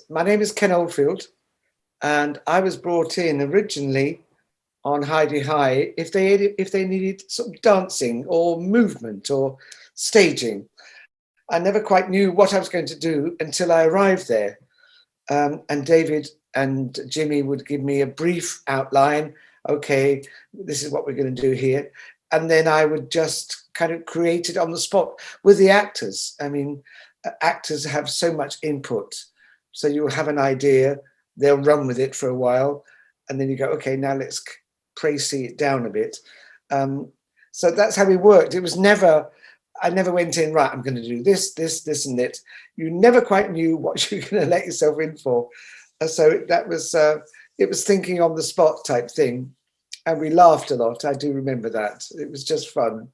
My name is Kenn Oldfield, and I was brought in originally on Heidi High if they needed sort of dancing or movement or staging. I never quite knew what I was going to do until I arrived there. And David and Jimmy would give me a brief outline. Okay, this is what we're going to do here. And then I would just kind of create it on the spot with the actors. I mean, actors have so much input. So you'll have an idea, they'll run with it for a while, and then you go, okay, now let's praise it down a bit. So that's how we worked. It was never, I never went in, right, I'm going to do this, this, and that. You never quite knew what you were going to let yourself in for. So that was, it was thinking on the spot type thing. And we laughed a lot. I do remember that. It was just fun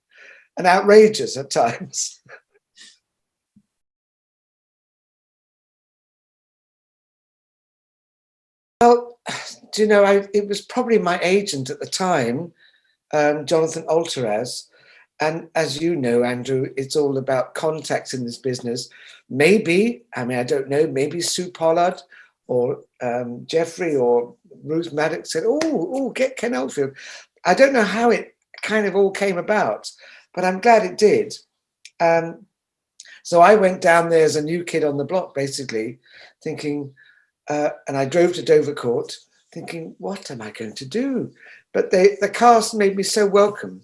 and outrageous at times. Well, do you know, it was probably my agent at the time, Jonathan Alteraz. And as you know, Andrew, it's all about contacts in this business. Maybe, I mean, I don't know, maybe Sue Pollard or Jeffrey or Ruth Maddox said, get Kenn Oldfield. I don't know how it kind of all came about, but I'm glad it did. So I went down there as a new kid on the block, basically, thinking, and I drove to Dovercourt thinking, what am I going to do? But the cast made me so welcome.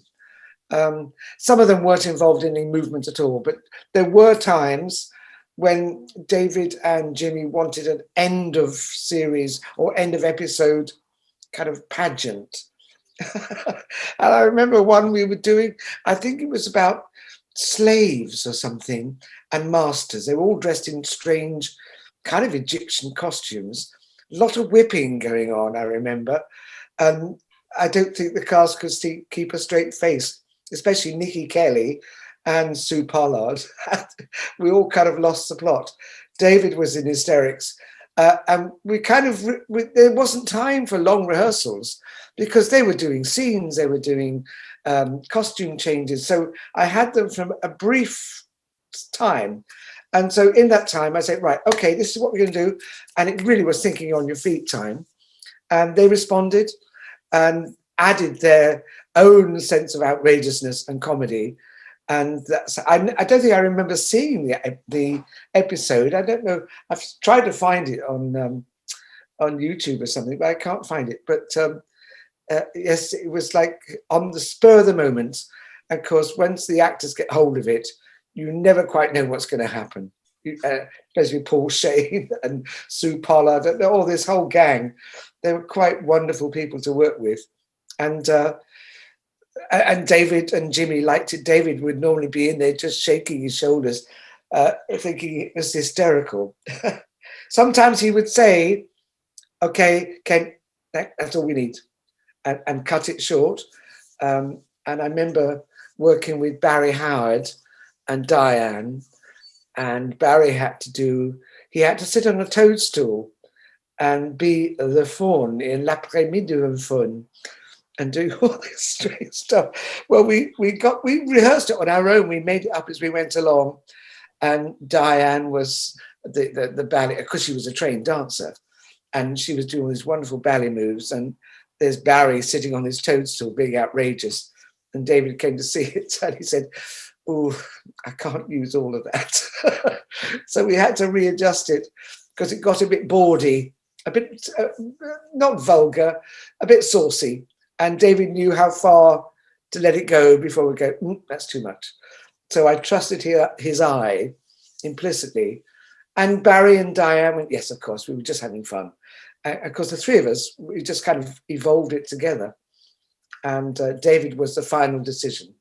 Some of them weren't involved in any movement at all, but there were times when David and Jimmy wanted an end of series or end of episode kind of pageant. And I remember one we were doing, I think it was about slaves or something and masters. They were all dressed in strange kind of Egyptian costumes. A lot of whipping going on, I remember. I don't think the cast could keep a straight face, especially Nikki Kelly and Sue Pollard. We all kind of lost the plot. David was in hysterics. And we kind of, there wasn't time for long rehearsals because they were doing scenes, they were doing costume changes. So I had them from a brief time. And so in that time, I said, right, okay, this is what we're going to do. And it really was thinking on your feet time. And they responded and added their own sense of outrageousness and comedy. And that's, I don't think I remember seeing the episode. I don't know. I've tried to find it on YouTube or something, but I can't find it. But yes, it was like on the spur of the moment. Of course, once the actors get hold of it, you never quite know what's going to happen. Especially Paul Shane and Sue Pollard, and all this whole gang. They were quite wonderful people to work with. And David and Jimmy liked it. David would normally be in there just shaking his shoulders, thinking it was hysterical. Sometimes he would say, okay, Ken, that's all we need, and cut it short. And I remember working with Barry Howard and Diane, and Barry had to sit on a toadstool and be the faun in L'après-midi un faun and do all this strange stuff. Well, we rehearsed it on our own. We made it up as we went along. And Diane was the ballet, because she was a trained dancer, and she was doing these wonderful ballet moves. And there's Barry sitting on his toadstool being outrageous. And David came to see it and he said, oh, I can't use all of that. So we had to readjust it because it got a bit bawdy, a bit not vulgar, a bit saucy. And David knew how far to let it go before we go, that's too much. So I trusted his eye implicitly. And Barry and Diane went, yes, of course, we were just having fun. Of course, the three of us, we just kind of evolved it together. And David was the final decision.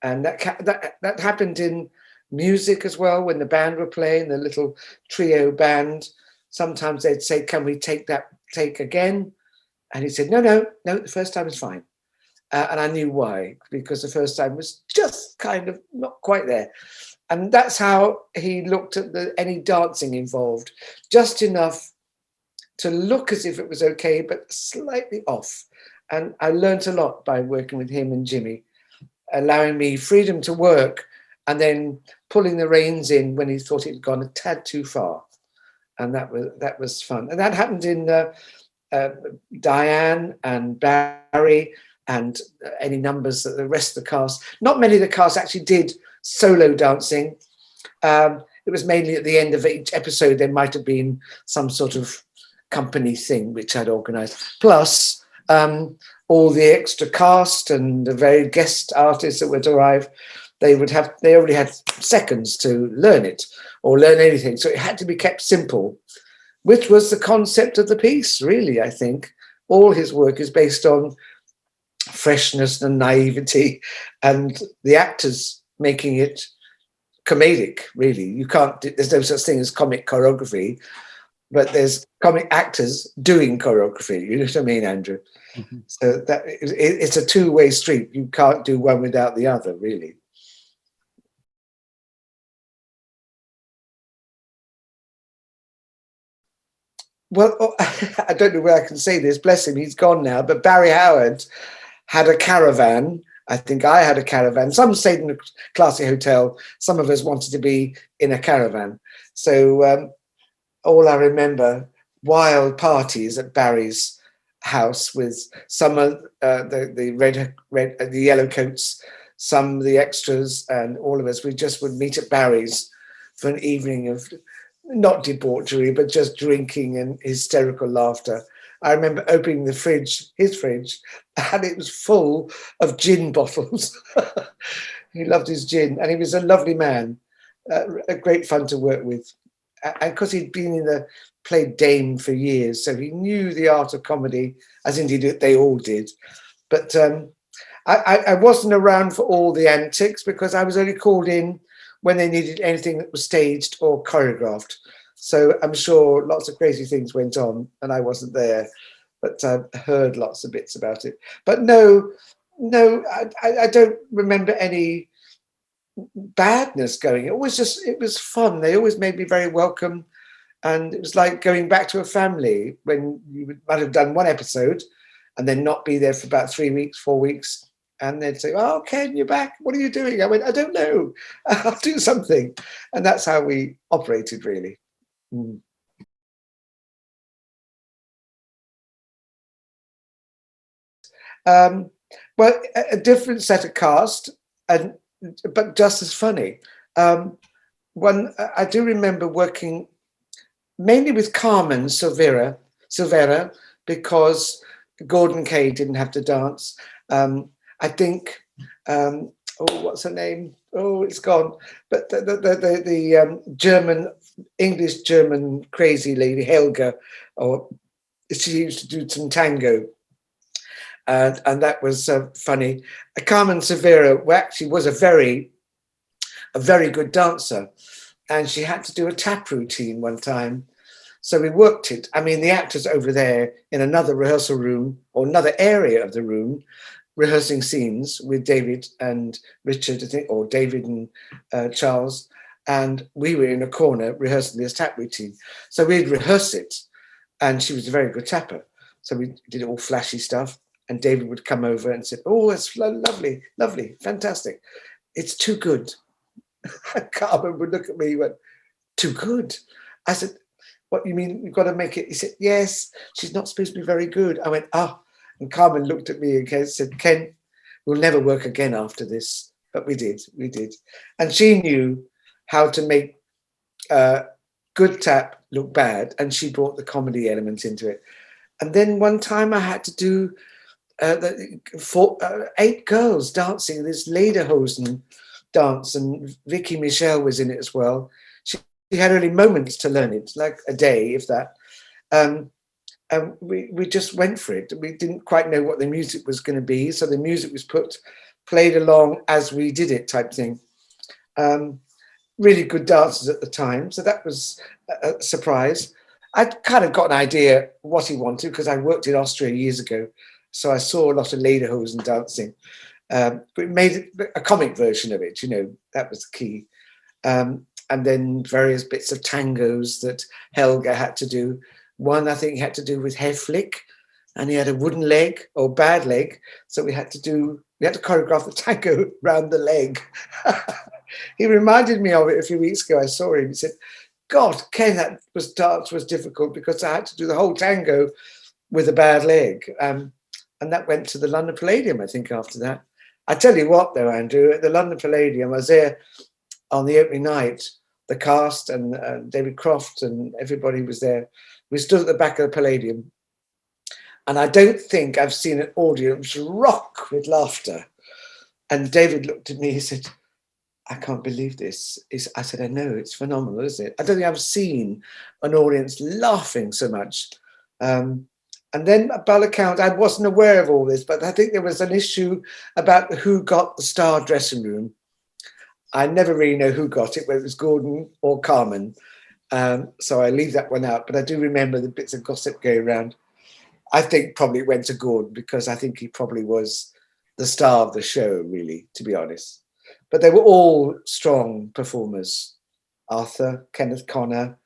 And that happened in music as well, when the band were playing, the little trio band. Sometimes they'd say, can we take that take again? And he said, no, the first time is fine. And I knew why, because the first time was just kind of not quite there. And that's how he looked at any dancing involved, just enough to look as if it was okay, but slightly off. And I learned a lot by working with him and Jimmy, allowing me freedom to work and then pulling the reins in when he thought it had gone a tad too far. and that was fun. And that happened in Diane and Barry and any numbers that the rest of the cast. Not many of the cast actually did solo dancing. It was mainly at the end of each episode there might have been some sort of company thing which I'd organised. Plus all the extra cast and the very guest artists that would arrive, they already had seconds to learn it or learn anything. So it had to be kept simple, which was the concept of the piece, really, I think. All his work is based on freshness and naivety, and the actors making it comedic, really. You can't, there's no such thing as comic choreography, but there's comic actors doing choreography. You know what I mean, Andrew? Mm-hmm. So that it's a two-way street. You can't do one without the other, really. Well, I don't know where I can say this. Bless him, he's gone now. But Barry Howard had a caravan. I think I had a caravan. Some stayed in a classy hotel. Some of us wanted to be in a caravan. So all I remember, wild parties at Barry's house with some of the yellow coats, some of the extras, and all of us. We just would meet at Barry's for an evening of not debauchery, but just drinking and hysterical laughter. I remember opening the fridge, his fridge, and it was full of gin bottles. He loved his gin, and he was a lovely man, a great fun to work with. And because he'd played Dame for years, so he knew the art of comedy, as indeed they all did. But I wasn't around for all the antics because I was only called in when they needed anything that was staged or choreographed. So I'm sure lots of crazy things went on and I wasn't there, but I heard lots of bits about it. But no, I don't remember any badness going. It was fun. They always made me very welcome. And it was like going back to a family when you might have done one episode and then not be there for about 3 weeks, 4 weeks. And they'd say, "Oh, Ken, you're back. What are you doing?" I went, "I don't know. I'll do something." And that's how we operated, really. Mm. Well, a different set of cast, but just as funny. One, I do remember working mainly with Carmen Silvera, because Gordon Kay didn't have to dance. I think, what's her name? Oh, it's gone. But the English-German crazy lady, Helga, or she used to do some tango. And that was funny. Carmen Severa actually was a very good dancer. And she had to do a tap routine one time. So we worked it. I mean, the actors over there in another rehearsal room or another area of the room, rehearsing scenes with David and Richard, I think, or David and Charles. And we were in a corner rehearsing this tap routine. So we'd rehearse it. And she was a very good tapper. So we did all flashy stuff. And David would come over and say, "Oh, it's lovely, lovely, fantastic. It's too good." Carmen would look at me and went, "Too good?" I said, "What, you mean you've got to make it?" He said, "Yes, she's not supposed to be very good." I went, "Oh." And Carmen looked at me and said, "Ken, we'll never work again after this." But we did. And she knew how to make good tap look bad. And she brought the comedy element into it. And then one time I had to do 8 girls dancing this Lederhosen dance, and Vicky Michelle was in it as well. She had only moments to learn it, like a day, if that. And we just went for it. We didn't quite know what the music was going to be, so the music was played along as we did it, type thing. Really good dancers at the time, so that was a surprise. I'd kind of got an idea what he wanted because I worked in Austria years ago, so I saw a lot of Lederhosen dancing. But we made a comic version of it, that was the key. And then various bits of tangos that Helga had to do. One, I think, he had to do with hair flick, and he had a wooden leg or bad leg. So we had to choreograph the tango around the leg. He reminded me of it a few weeks ago. I saw him. He said, God, Ken, dance was difficult because I had to do the whole tango with a bad leg. And that went to the London Palladium, I think, after that. I tell you what, though, Andrew, at the London Palladium, I was there on the opening night, the cast and David Croft and everybody was there. We stood at the back of the Palladium. And I don't think I've seen an audience rock with laughter. And David looked at me, he said, I can't believe this. I said, I know, it's phenomenal, isn't it? I don't think I've seen an audience laughing so much. And then by all account, I wasn't aware of all this, but I think there was an issue about who got the star dressing room. I never really know who got it, whether it was Gordon or Carmen. So I leave that one out, but I do remember the bits of gossip going around. I think probably it went to Gordon because I think he probably was the star of the show, really, to be honest. But they were all strong performers. Arthur, Kenneth Connor.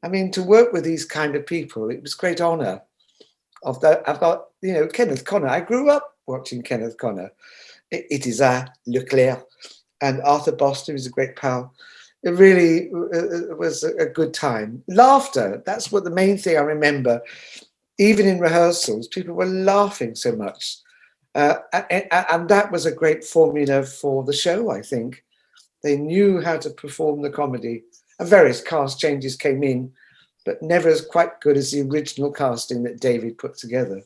I mean, to work with these kind of people, it was great honour. I've got, you know, Kenneth Connor. I grew up watching Kenneth Connor. It is Leclerc. And Arthur Boston is a great pal. It really was a good time. Laughter, that's what the main thing I remember. Even in rehearsals, people were laughing so much. And that was a great formula for the show, I think. They knew how to perform the comedy. And various cast changes came in, but never as quite good as the original casting that David put together.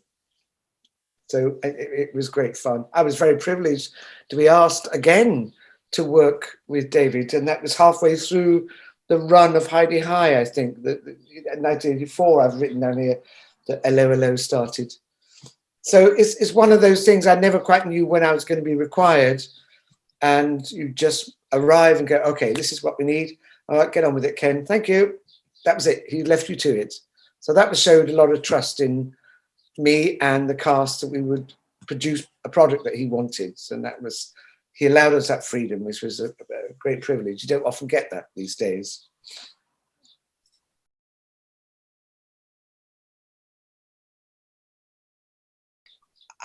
So it was great fun. I was very privileged to be asked again to work with David, and that was halfway through the run of Heidi High, I think. In 1984, I've written down here, that Allo'Allo started. So it's one of those things I never quite knew when I was going to be required. And you just arrive and go, okay, this is what we need. All right, get on with it, Ken. Thank you. That was it. He left you to it. So that showed a lot of trust in me and the cast that we would produce a product that he wanted. And that was, he allowed us that freedom, which was a great privilege. You don't often get that these days.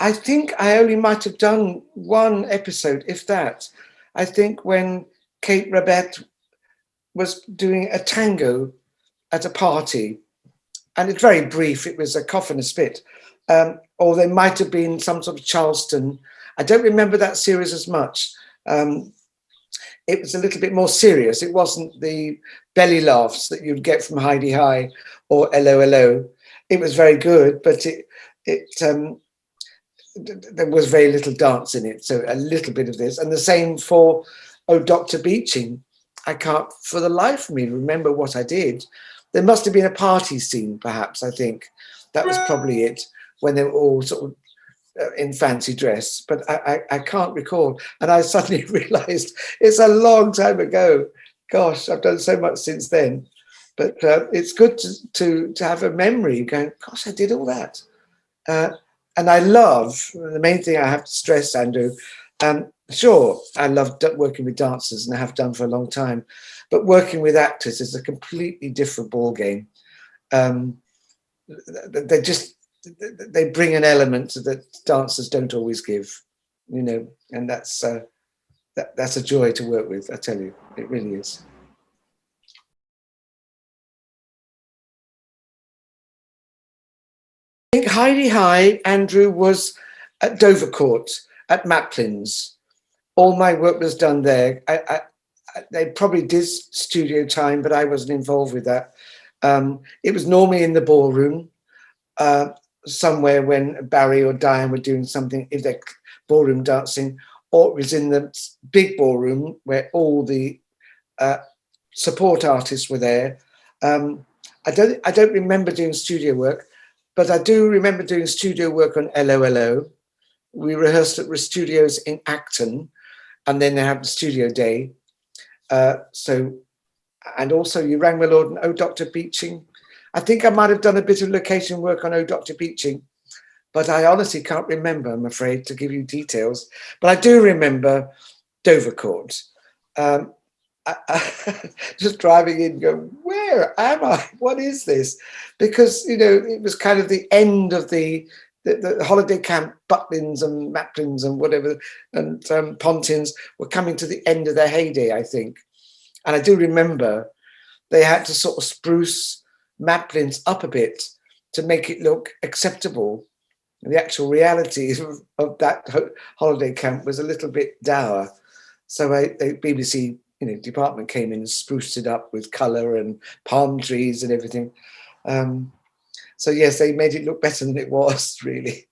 I think I only might have done one episode, if that. I think when Kate Rabette was doing a tango at a party, and it's very brief, it was a cough and a spit, or there might have been some sort of Charleston. I don't remember that series as much. It was a little bit more serious. It wasn't the belly laughs that you'd get from Heidi High or Allo'Allo. It was very good, but there was very little dance in it, so a little bit of this. And the same for Oh Doctor Beeching. I can't for the life of me remember what I did. There must have been a party scene, perhaps, I think. That was probably it, when they were all sort of in fancy dress, but I can't recall. And I suddenly realised it's a long time ago. Gosh, I've done so much since then. But it's good to have a memory going, gosh, I did all that. And I love, the main thing I have to stress, Andrew, sure, I love working with dancers and I have done for a long time, but working with actors is a completely different ballgame. They bring an element that dancers don't always give, you know, and that's a joy to work with, I tell you, it really is. I think Heidi High, Andrew, was at Dovercourt, at Maplin's. All my work was done there. They probably did studio time, but I wasn't involved with that. It was normally in the ballroom, somewhere when Barry or Diane were doing something, if they're ballroom dancing, or it was in the big ballroom where all the support artists were there. I don't remember doing studio work, but I do remember doing studio work on Allo'Allo. We rehearsed at studios in Acton, and then they have the studio day. And also you rang my lord and Oh Doctor Beeching. I think I might have done a bit of location work on Oh Doctor Beeching, but I honestly can't remember, I'm afraid, to give you details. But I do remember Dovercourt. Just driving in, going, where am I? What is this? Because, you know, it was kind of the end of the holiday camp. Butlins and Maplins and whatever, and Pontins were coming to the end of their heyday, I think. And I do remember they had to sort of spruce Maplin's up a bit to make it look acceptable. The actual reality of that holiday camp was a little bit dour. So the BBC, department came in and spruced it up with colour and palm trees and everything. So yes, they made it look better than it was, really.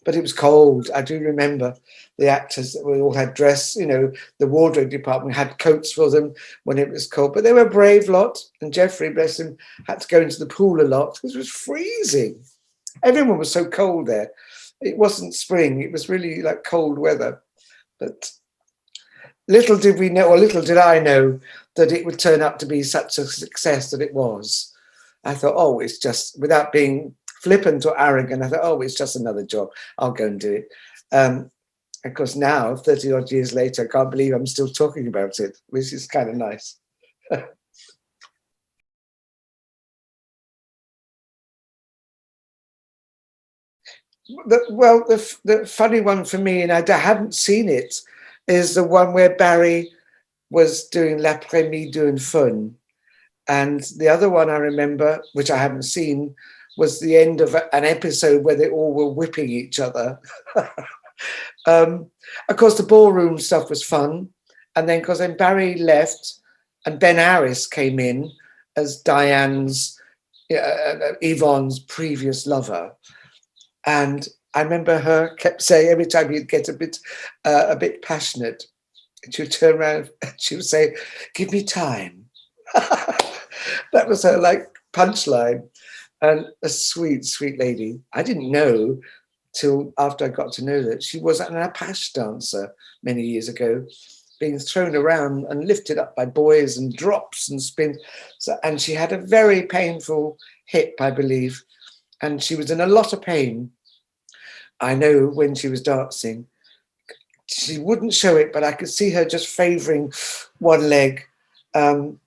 But it was cold. I do remember the actors, we all had dress, the wardrobe department had coats for them when it was cold. But they were a brave lot. And Geoffrey, bless him, had to go into the pool a lot because it was freezing. Everyone was so cold there. It wasn't spring. It was really like cold weather. But little did we know, or little did I know, that it would turn out to be such a success that it was. I thought, oh, it's just, without being flippant or arrogant, I thought, oh, it's just another job. I'll go and do it. Of course, now, 30 odd years later, I can't believe I'm still talking about it, which is kind of nice. The funny one for me, and I haven't seen it, is the one where Barry was doing L'après-midi d'une fun. And the other one I remember, which I haven't seen, was the end of an episode where they all were whipping each other. Of course, the ballroom stuff was fun. And then, because then Barry left and Ben Harris came in as Diane's, Yvonne's previous lover. And I remember her kept saying, every time he'd get a bit passionate, she would turn around and she would say, "Give me time." That was her punchline. And a sweet, sweet lady. I didn't know till after I got to know that she was an Apache dancer many years ago, being thrown around and lifted up by boys and drops and spins. And she had a very painful hip, I believe. And she was in a lot of pain. I know when she was dancing, she wouldn't show it, but I could see her just favouring one leg. And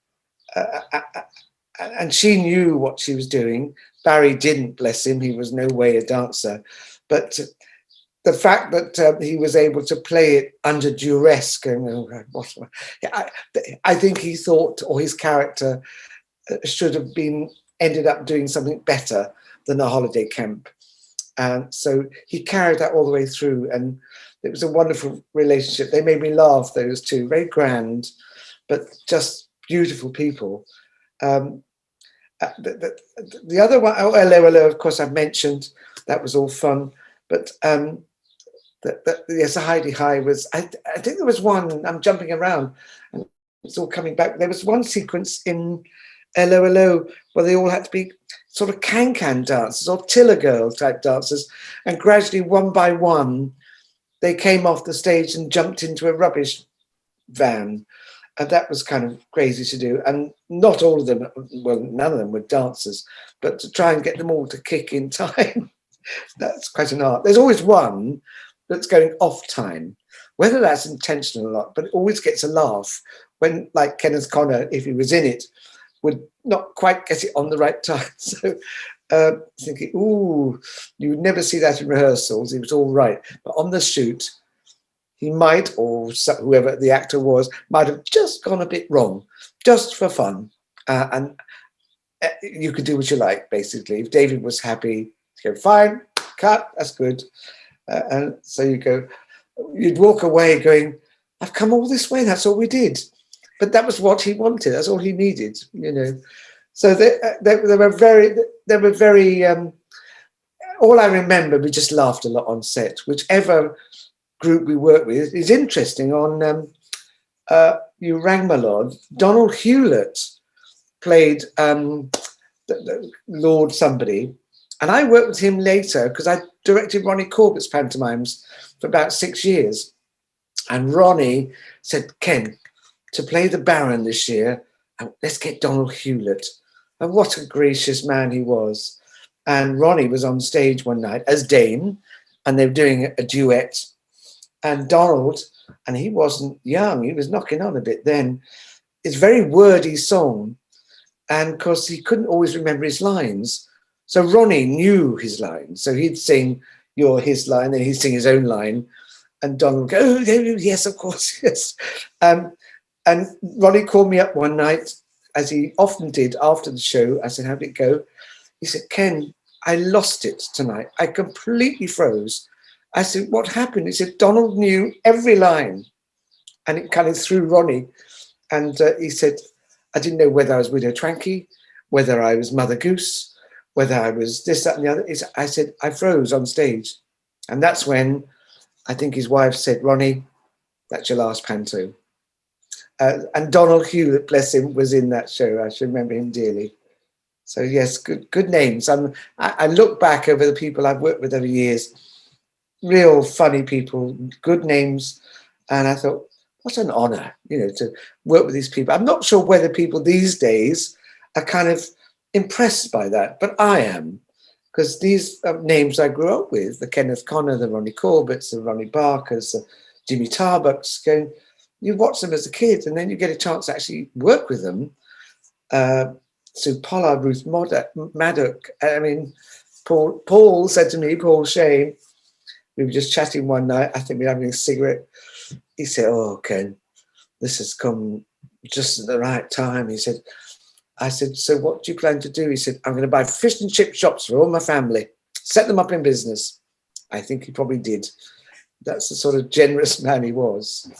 she knew what she was doing. Barry didn't, bless him. He was no way a dancer. But the fact that he was able to play it under duress, going, oh, God, I think he thought, or his character should have ended up doing something better than a holiday camp. And so he carried that all the way through, and it was a wonderful relationship. They made me laugh, those two, very grand, but just beautiful people. The other one, oh, Allo'Allo, of course, I've mentioned. That was all fun. But yes, the Heidi High was, I think there was one, I'm jumping around, and it's all coming back. There was one sequence in Allo'Allo where they all had to be sort of can-can dancers or tiller girl type dancers, and gradually, one by one, they came off the stage and jumped into a rubbish van. And that was kind of crazy to do. And not all of them, well, none of them were dancers, but to try and get them all to kick in time, that's quite an art. There's always one that's going off time, whether that's intentional or not, but it always gets a laugh when, like Kenneth Connor, if he was in it, would not quite get it on the right time. So thinking, ooh, you would never see that in rehearsals. He was all right. But on the shoot, he might, or whoever the actor was, might have just gone a bit wrong, just for fun. And you could do what you like, basically. If David was happy, you go, fine, cut, that's good. And so you'd walk away going, I've come all this way, that's all we did. But that was what he wanted, that's all he needed, So they were very, all I remember, we just laughed a lot on set. Whichever group we worked with is interesting. On You Rang My Lord, Donald Hewlett played Lord somebody, and I worked with him later because I directed Ronnie Corbett's pantomimes for about 6 years. And Ronnie said, Ken, to play the Baron this year, let's get Donald Hewlett. And what a gracious man he was. And Ronnie was on stage one night as Dane, and they were doing a duet. And Donald, and he wasn't young, he was knocking on a bit then, it's a very wordy song. And of course, he couldn't always remember his lines. So Ronnie knew his lines. So he'd sing his line, then he'd sing his own line. And Donald would go, oh, yes, of course, yes. And Ronnie called me up one night as he often did after the show, I said, how did it go? He said, Ken, I lost it tonight. I completely froze. I said, what happened? He said, Donald knew every line. And it kind of threw Ronnie. And he said, I didn't know whether I was Widow Twankey, whether I was Mother Goose, whether I was this, that, and the other. I said, I froze on stage. And that's when I think his wife said, Ronnie, that's your last panto. And Donald Hewlett, bless him, was in that show. I should remember him dearly. So yes, good names. I look back over the people I've worked with over years, real funny people, good names. And I thought, what an honor, to work with these people. I'm not sure whether people these days are kind of impressed by that, but I am, because these names I grew up with, the Kenneth Connor, the Ronnie Corbett's, the Ronnie Barkers, the Jimmy Tarbucks, you watch them as a kid and then you get a chance to actually work with them. Sue Pollard, Ruth Maddock. I mean, Paul said to me, Paul Shane, we were just chatting one night, I think we were having a cigarette. He said, oh, Ken, this has come just at the right time. He said, I said, so what do you plan to do? He said, I'm going to buy fish and chip shops for all my family, set them up in business. I think he probably did. That's the sort of generous man he was.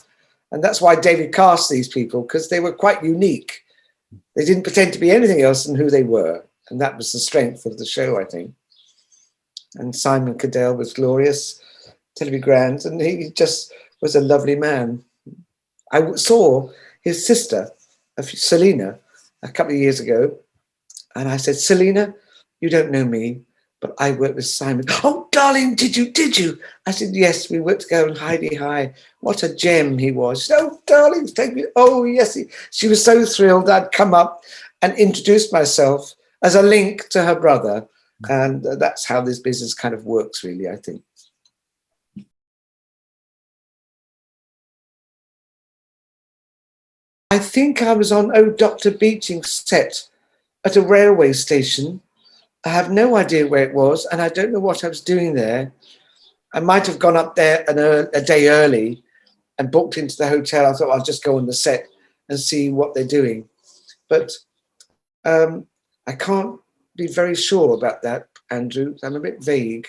And that's why David cast these people, because they were quite unique. They didn't pretend to be anything else than who they were. And that was the strength of the show, I think. And Simon Cadell was glorious, Tilly Grand, and he just was a lovely man. I saw his sister, Selena, a couple of years ago, and I said, Selena, you don't know me, but I worked with Simon. Oh, darling, did you? I said, yes, we worked together on Heidi High. What a gem he was. Said, oh, darling, take me. Oh, yes. She was so thrilled I'd come up and introduced myself as a link to her brother. And that's how this business kind of works, really, I think. I think I was on Oh Doctor Beeching set at a railway station. I have no idea where it was, and I don't know what I was doing there. I might have gone up there a day early and booked into the hotel. I thought I'll just go on the set and see what they're doing. But I can't be very sure about that, Andrew. I'm a bit vague.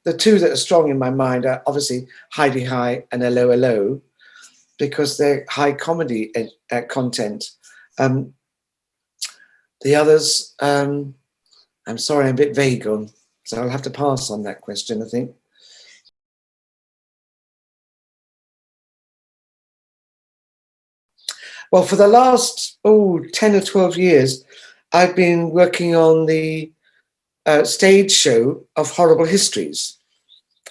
The two that are strong in my mind are obviously Heidi High and Allo'Allo, because they're high comedy content. The others, I'm sorry, I'm a bit vague on, so I'll have to pass on that question, I think. Well, for the last 10 or 12 years, I've been working on the stage show of Horrible Histories.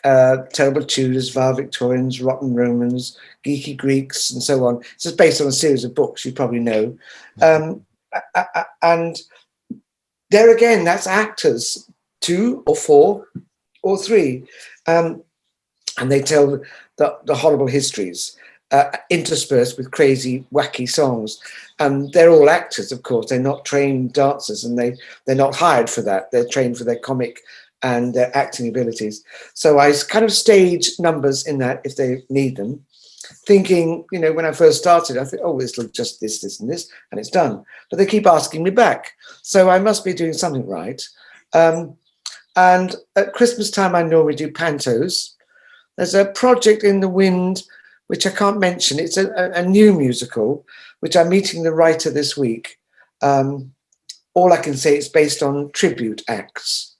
Terrible Tudors, Vile Victorians, Rotten Romans, Geeky Greeks, and so on. This is based on a series of books you probably know. And there again, that's actors, 2 or 4 or 3. And they tell the horrible histories, interspersed with crazy, wacky songs. And they're all actors, of course. They're not trained dancers, and they're not hired for that. They're trained for their comic and their acting abilities. So I kind of stage numbers in that if they need them, thinking, when I first started, I thought, oh, this will just this, and this, and it's done. But they keep asking me back. So I must be doing something right. And at Christmas time, I normally do pantos. There's a project in the wind, which I can't mention. It's a new musical, which I'm meeting the writer this week. All I can say is based on tribute acts,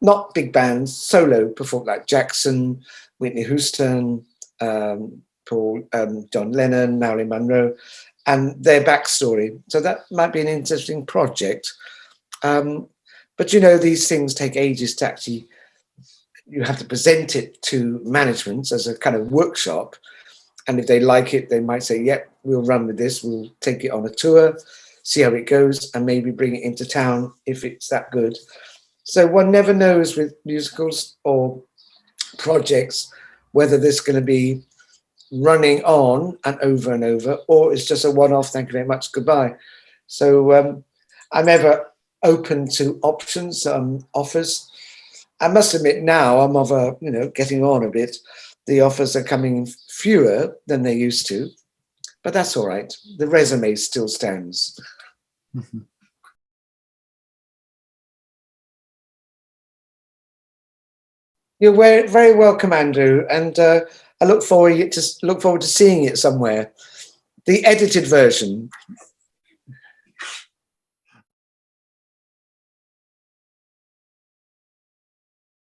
not big bands, solo perform like Jackson, Whitney Houston, John Lennon, Marilyn Monroe, and their backstory. So that might be an interesting project. But these things take ages to actually, you have to present it to management as a kind of workshop. And if they like it, they might say, yep, we'll run with this. We'll take it on a tour, see how it goes, and maybe bring it into town if it's that good. So one never knows with musicals or projects whether this is going to be running on and over, or it's just a one-off, thank you very much, goodbye. So I'm ever open to options, offers. I must admit now I'm of getting on a bit. The offers are coming fewer than they used to, but that's all right. The resume still stands. You're very, very welcome, Andrew, and I look forward to seeing it somewhere. The edited version.